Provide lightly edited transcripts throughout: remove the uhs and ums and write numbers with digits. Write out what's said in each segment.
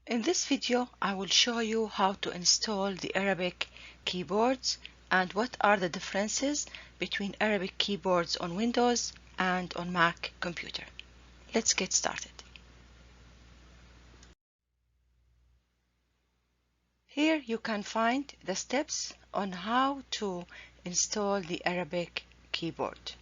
In this video, I will show you how to install the Arabic keyboards and what are the differences between Arabic keyboards on Windows and on Mac computer. Let's get started. Here you can find the steps on how to install the Arabic keyboard.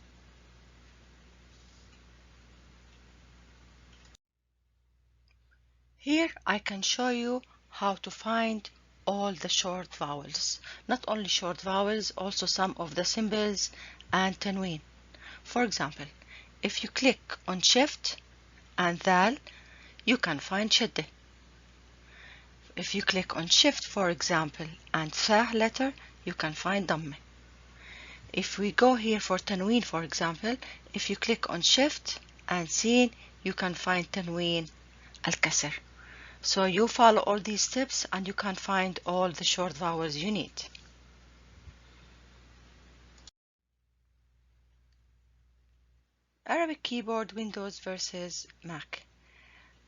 Here I can show you how to find all the short vowels. Not only short vowels, also some of the symbols and tanween. For example, if you click on Shift and Dal, you can find Shiddah. If you click on Shift, for example, and Tha letter, you can find Dammeh. If we go here for tanween, for example, if you click on Shift and Sin, you can find tanween al-kasr. So you follow all these steps and you can find all the short vowels you need. Arabic keyboard, Windows versus Mac.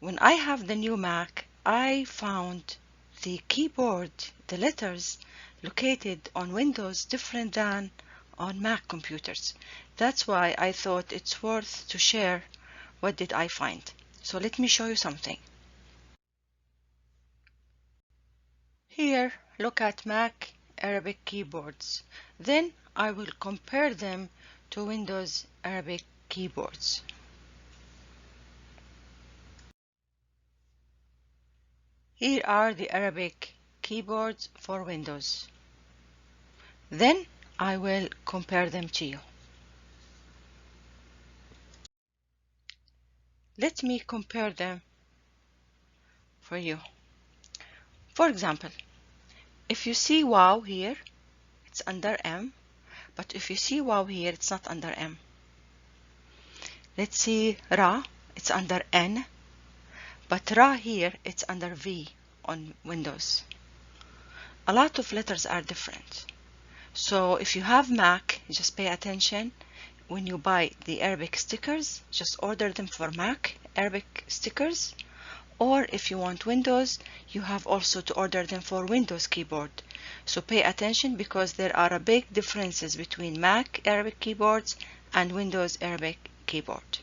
When I have the new Mac, I found the keyboard, the letters located on Windows different than on Mac computers. That's why I thought it's worth to share what did I find. So let me show you something. Here, look at Mac Arabic keyboards. Then I will compare them to Windows Arabic keyboards. Here are the Arabic keyboards for Windows. Then I will compare them to you. Let me compare them for you. For example, if you see wow here, it's under M, but if you see wow here, it's not under M. Let's see Ra, it's under N, but Ra here, it's under V on Windows. A lot of letters are different. So if you have Mac, just pay attention. When you buy the Arabic stickers, just order them for Mac Arabic stickers. Or if you want Windows, you have also to order them for Windows keyboard. So pay attention because there are big differences between Mac Arabic keyboards and Windows Arabic keyboard.